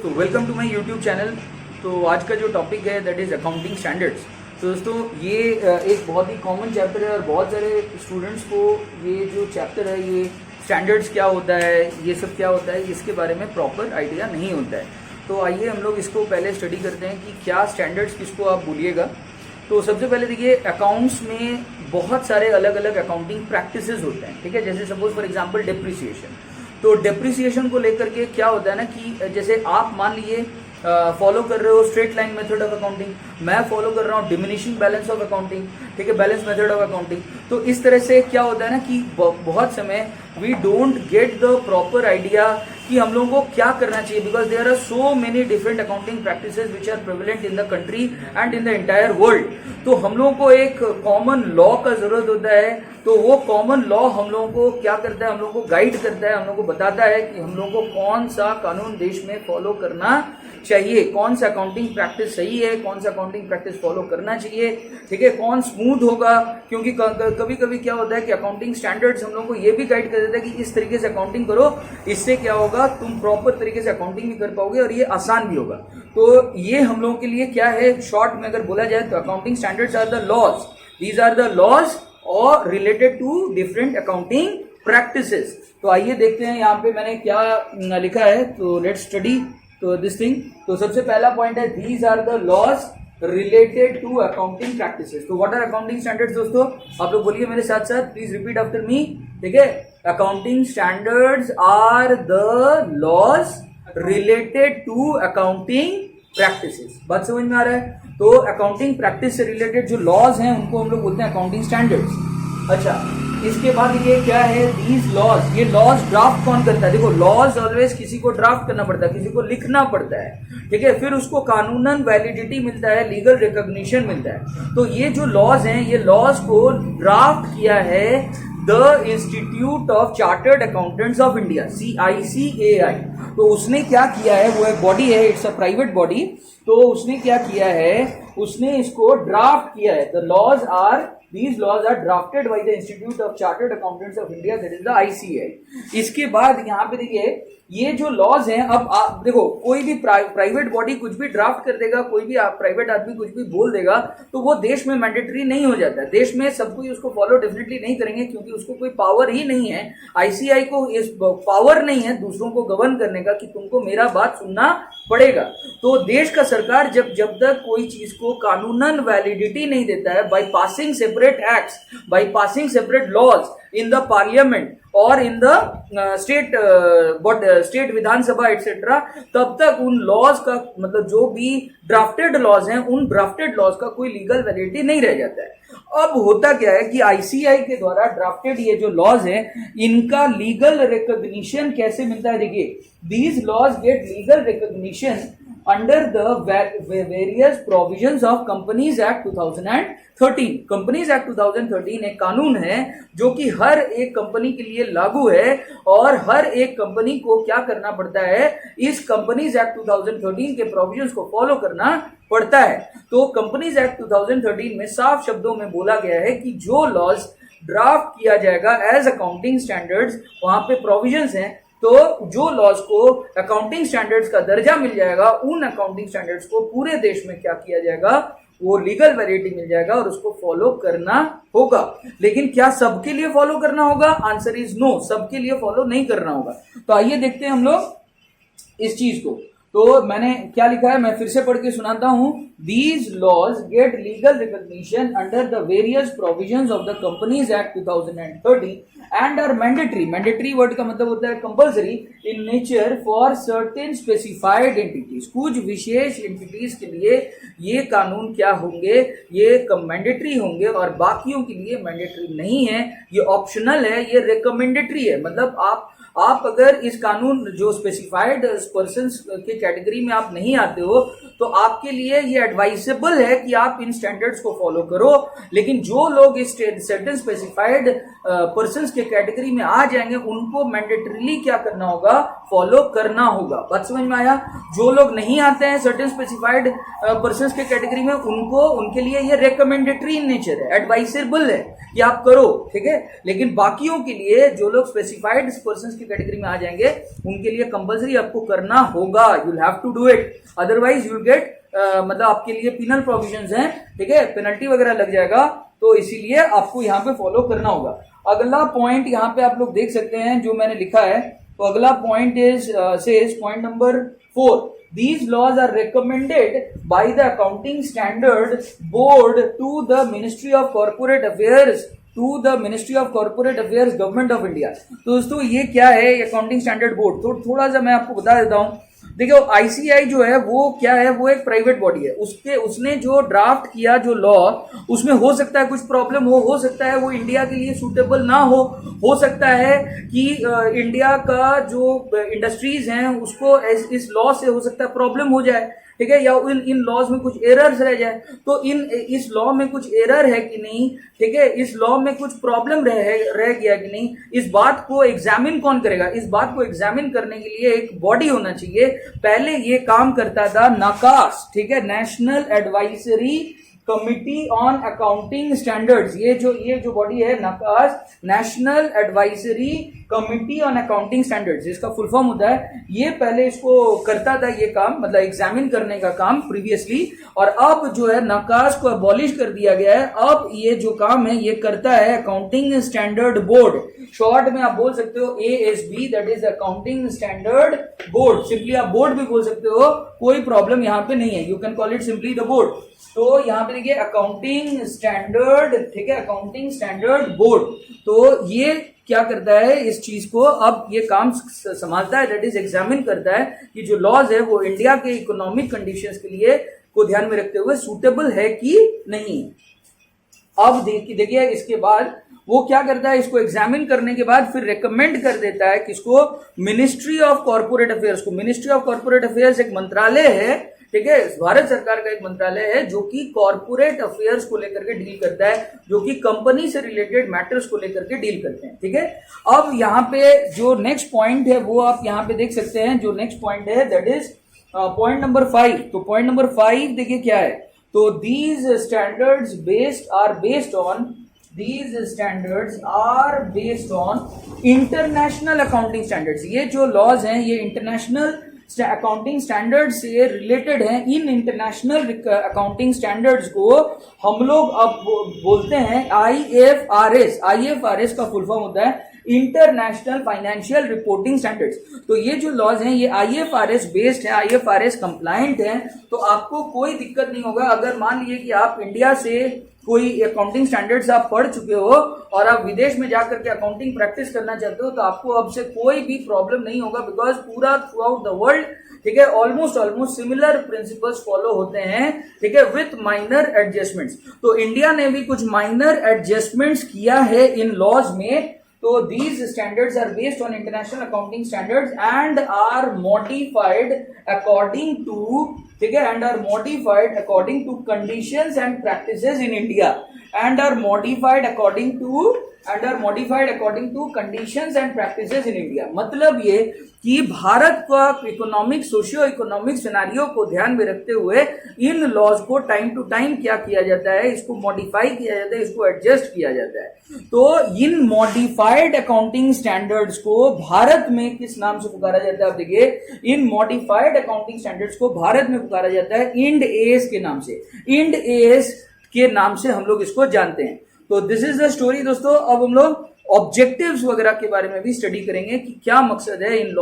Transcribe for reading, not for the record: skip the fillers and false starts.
दोस्तों, welcome to my YouTube channel. तो आज का जो टॉपिक है दैट इज़ अकाउंटिंग स्टैंडर्ड्स। तो दोस्तों ये एक बहुत ही कॉमन चैप्टर है और बहुत सारे स्टूडेंट्स को ये जो चैप्टर है, ये स्टैंडर्ड्स क्या होता है, ये सब क्या होता है, इसके बारे में प्रॉपर आइडिया नहीं होता है। तो आइए हम लोग इसको पहले स्टडी करते हैं कि क्या स्टैंडर्ड्स किसको आप बोलिएगा। तो सबसे पहले देखिए, अकाउंट्स में बहुत सारे अलग अलग अकाउंटिंग प्रैक्टिसेस होते हैं, ठीक है। जैसे सपोज फॉर एग्जांपल डेप्रिसिएशन। तो डेप्रिसिएशन को लेकर के क्या होता है ना कि जैसे आप मान लीजिए फॉलो कर रहे हो straight line method of accounting, मैं फॉलो कर रहा हूँ डिमिनिशिंग बैलेंस ऑफ अकाउंटिंग, ठीक है, बैलेंस मेथड ऑफ अकाउंटिंग। तो इस तरह से क्या होता है ना कि बहुत समय we don't get the proper idea कि हम लोगों को क्या करना चाहिए, because there are so many different accounting practices which are prevalent in the country and in the entire world. तो हम लोगों को एक कॉमन लॉ का जरूरत होता है। तो वो कॉमन लॉ हम लोगों को क्या करता है, हम लोगों को गाइड करता है, हम लोगों को बताता है कि हम लोगों को कौन सा कानून देश में फॉलो करना चाहिए, कौन सा अकाउंटिंग प्रैक्टिस सही है, कौन सा अकाउंटिंग प्रैक्टिस फॉलो करना चाहिए, ठीक है, कौन स्मूथ होगा। क्योंकि कभी कभी क्या होता है कि अकाउंटिंग स्टैंडर्ड्स हम लोग को ये भी गाइड कर देता है कि इस तरीके से अकाउंटिंग करो, इससे क्या होगा, तुम प्रॉपर तरीके से अकाउंटिंग भी कर पाओगे और ये आसान भी होगा। तो ये हम लोगों के लिए क्या है, शॉर्ट में अगर बोला जाए तो accounting standards are the laws, these are the laws और related to different accounting practices. तो आइए देखते हैं यहाँ पे मैंने क्या लिखा है। तो let's study to this thing. तो सबसे पहला पॉइंट है, these are the laws related to accounting practices. तो व्हाट आर अकाउंटिंग स्टैंडर्ड्स दोस्तों, आप लोग बोलिए मेरे साथ साथ, प्लीज रिपीट आफ्टर मी, ठीक है। Accounting standards are the laws related to accounting practices. बात समझ में आ रहा है? तो अकाउंटिंग प्रैक्टिस से रिलेटेड जो लॉज हैं उनको हम लोग बोलते हैं अकाउंटिंग स्टैंडर्ड्स। अच्छा, इसके बाद ये क्या है, दीज लॉज। ये लॉज ड्राफ्ट कौन करता है? देखो, लॉज ऑलवेज किसी को ड्राफ्ट करना पड़ता है, किसी को लिखना पड़ता है, ठीक है, फिर उसको कानूनन वैलिडिटी मिलता है, लीगल रिकॉग्निशन मिलता है। तो ये जो लॉज हैं, ये लॉज को ड्राफ्ट किया है the institute of chartered accountants of India, CICAI। तो उसने क्या किया है, वो एक बॉडी है, इट्स अ प्राइवेट बॉडी। तो उसने क्या किया है, उसने इसको ड्राफ्ट किया है। The laws are, these laws are drafted by the Institute of Chartered Accountants of India, that is the ICAI। इसके बाद यहाँ पे देखिए, ये जो लॉज हैं, अब आप देखो, कोई भी प्राइवेट बॉडी कुछ भी ड्राफ्ट कर देगा, कोई भी प्राइवेट आदमी कुछ भी बोल देगा, तो वो देश में मैंडेटरी नहीं हो जाता है। देश में सब कोई उसको फॉलो डेफिनेटली नहीं करेंगे, क्योंकि उसको कोई पावर ही नहीं है। ICAI को इस पावर नहीं है दूसरों को गवर्न करने का कि तुमको मेरा बात सुनना पड़ेगा। तो देश का सरकार जब तक कोई चीज को कानूनन वैलिडिटी नहीं देता है, by passing separate acts, by passing separate laws in the parliament और in the state Vidhan Sabha etcetera, तब तक उन लॉज का मतलब जो भी ड्राफ्टेड लॉज हैं, उन ड्राफ्टेड लॉज का कोई लीगल वैलिडिटी नहीं रह जाता है। अब होता क्या है कि ICAI के द्वारा ड्राफ्टेड ये जो लॉज हैं, इनका लीगल रिकॉग्निशन कैसे मिलता है? देखिए, these laws get legal recognition under the various provisions of companies act 2013। Companies act 2013 एक कानून है जो कि हर एक कंपनी के लिए लागू है, और हर एक कंपनी को क्या करना पड़ता है, इस कंपनीज एक्ट 2013 के प्रोविजंस को फॉलो करना पड़ता है। तो कंपनीज एक्ट 2013 में साफ शब्दों में बोला गया है कि जो लॉज ड्राफ्ट किया जाएगा एज अकाउंटिंग स्टैंडर्ड्स, वहां पे प्रोविजंस हैं। तो जो लॉज को अकाउंटिंग स्टैंडर्ड्स का दर्जा मिल जाएगा, उन अकाउंटिंग स्टैंडर्ड्स को पूरे देश में क्या किया जाएगा, वो लीगल वैलिडिटी मिल जाएगा और उसको फॉलो करना होगा। लेकिन क्या सबके लिए फॉलो करना होगा? आंसर इज नो, सबके लिए फॉलो नहीं करना होगा। तो आइए देखते हैं हम लोग इस चीज को। तो मैंने क्या लिखा है, मैं फिर से पढ़ के सुनाता हूं। These laws get legal recognition under the various provisions of the Companies Act 2013 and are mandatory. Mandatory word का मतलब होता है compulsory in nature for certain specified entities। कुछ विशेष entities के लिए ये कानून क्या होंगे, ये मैंडेटरी होंगे, और बाकियों के लिए मैंडेटरी नहीं है, ये ऑप्शनल है, ये रिकमेंडेटरी है। मतलब आप अगर इस कानून जो स्पेसिफाइड पर्संस के कैटेगरी में आप नहीं आते हो, तो आपके लिए ये एडवाइसेबल है कि आप इन स्टैंडर्ड्स को फॉलो करो। लेकिन जो लोग इस सर्टेन स्पेसिफाइड पर्संस के कैटेगरी में आ जाएंगे उनको मैंडेटरीली क्या करना होगा, फॉलो करना होगा। बात समझ में आया? जो लोग नहीं आते हैं सर्टेन स्पेसिफाइड पर्संस के कैटेगरी में उनके लिए ये रिकमेंडेटरी इन नेचर है, एडवाइसेबल है कि आप करो, ठीक है। लेकिन बाकियों के लिए जो लोग स्पेसिफाइड पर्संस की कैटेगरी में आ जाएंगे उनके लिए कंपलसरी आपको करना होगा, you will have to do it, otherwise you will get मतलब आपके लिए पिनल प्रोविजंस हैं, ठीक है, पेनल्टी वगैरह लग जाएगा। तो इसीलिए आपको यहाँ पे फॉलो करना होगा। अगला पॉइंट यहाँ पे आप लोग देख सकते हैं जो मैंने लिखा है। तो अगला point says point number 4, these laws are recommended by the accounting standard board to the ministry of corporate affairs government of India. तो दोस्तों ये क्या है अकाउंटिंग स्टैंडर्ड बोर्ड, तो थोड़ा सा मैं आपको बता देता हूं। देखिए आईसीआई जो है वो क्या है, वो एक प्राइवेट बॉडी है। उसने जो ड्राफ्ट किया जो लॉ, उसमें हो सकता है कुछ प्रॉब्लम हो सकता है वो इंडिया के लिए सूटेबल ना हो सकता है कि इंडिया का जो इंडस्ट्रीज हैं उसको इस लॉ से हो सकता है प्रॉब्लम हो जाए, ठीक है, या इन लॉज में कुछ एरर्स रह जाए। तो इस लॉ में कुछ एरर है कि नहीं, ठीक है, इस लॉ में कुछ प्रॉब्लम रह गया कि नहीं, इस बात को एग्जामिन कौन करेगा? इस बात को एग्जामिन करने के लिए एक बॉडी होना चाहिए। पहले ये काम करता था नाकास, ठीक है, national advisory committee on accounting standards. ये जो बॉडी है NACAS, national advisory committee on accounting standards, इसका फुल फॉर्म होता है। ये पहले इसको करता था ये काम, मतलब एग्जामिन करने का काम प्रीवियसली, और अब जो है नाकास को अबॉलिश कर दिया गया है। अब ये जो काम है ये करता है अकाउंटिंग स्टैंडर्ड बोर्ड। शॉर्ट में आप बोल सकते हो ASB, that is accounting standard board. Simply आप बोर्ड भी बोल सकते हो, कोई प्रॉब्लम यहां पे नहीं है, you can call it simply the board. तो यहां पे देखिए अकाउंटिंग स्टैंडर्ड, ठीक है, अकाउंटिंग स्टैंडर्ड बोर्ड। तो ये क्या करता है, इस चीज को अब ये काम संभालता है, दैट इज एग्जामिन करता है कि जो लॉज है वो इंडिया के इकोनॉमिक कंडीशंस के लिए को ध्यान में रखते हुए सूटेबल है कि नहीं। अब देखिए इसके बाद वो क्या करता है, इसको एग्जामिन करने के बाद फिर रेकमेंड कर देता है किसको, मिनिस्ट्री ऑफ कॉर्पोरेट अफेयर्स को। मिनिस्ट्री ऑफ कॉर्पोरेट अफेयर्स एक मंत्रालय है, ठीक है, भारत सरकार का एक मंत्रालय है जो कि कॉर्पोरेट अफेयर्स को लेकर के डील करता है, जो कि कंपनी से रिलेटेड मैटर्स को लेकर के डील करते हैं, ठीक है। अब यहाँ पे जो नेक्स्ट पॉइंट है वो आप यहाँ पे देख सकते हैं। जो नेक्स्ट पॉइंट है दैट इज पॉइंट नंबर 5। तो पॉइंट नंबर 5 देखिए क्या है, तो these standards are based on international accounting standards। ये जो लॉज हैं ये इंटरनेशनल अकाउंटिंग स्टैंडर्ड से रिलेटेड हैं। इन इंटरनेशनल अकाउंटिंग स्टैंडर्ड्स को हम लोग अब बोलते हैं IFRS। IFRS का फुल फॉर्म होता है इंटरनेशनल फाइनेंशियल रिपोर्टिंग स्टैंडर्ड्स। तो ये जो लॉज हैं ये IFRS बेस्ड है, IFRS कंप्लायंट है। तो आपको कोई दिक्कत नहीं होगा अगर मान लीजिए कि आप इंडिया से कोई अकाउंटिंग स्टैंडर्ड्स आप पढ़ चुके हो और आप विदेश में जाकर के अकाउंटिंग प्रैक्टिस करना चाहते हो, तो आपको अब से कोई भी प्रॉब्लम नहीं होगा, बिकॉज पूरा थ्रू आउट द वर्ल्ड, ठीक है, ऑलमोस्ट सिमिलर प्रिंसिपल्स फॉलो होते हैं, ठीक है, विथ माइनर एडजस्टमेंट्स। तो इंडिया ने भी कुछ माइनर एडजस्टमेंट्स किया है इन लॉज में। तो these standards are based on international accounting standards and are modified according to, ठीक है, and are modified according to conditions and practices in India, and are modified according to conditions and practices in India। मतलब ये कि भारत का economic socio economic scenario को ध्यान में रखते हुए इन लॉज को टाइम टू टाइम क्या किया जाता है, इसको मॉडिफाई किया जाता है, इसको एडजस्ट किया जाता है। तो इन मॉडिफाइड अकाउंटिंग स्टैंडर्ड्स को भारत में किस नाम से पुकारा जाता है? आप देखिए, इन मॉडिफाइड अकाउंटिंग स्टैंडर्ड्स को भारत में पुकारा जाता है इंड एस के नाम से। इंड एस के नाम से हम लोग इसको जानते हैं। तो दिस इज द स्टोरी दोस्तों। अब हम लोग ऑब्जेक्टिव्स वगैरह के बारे में भी स्टडी करेंगे कि क्या मकसद है इन लॉ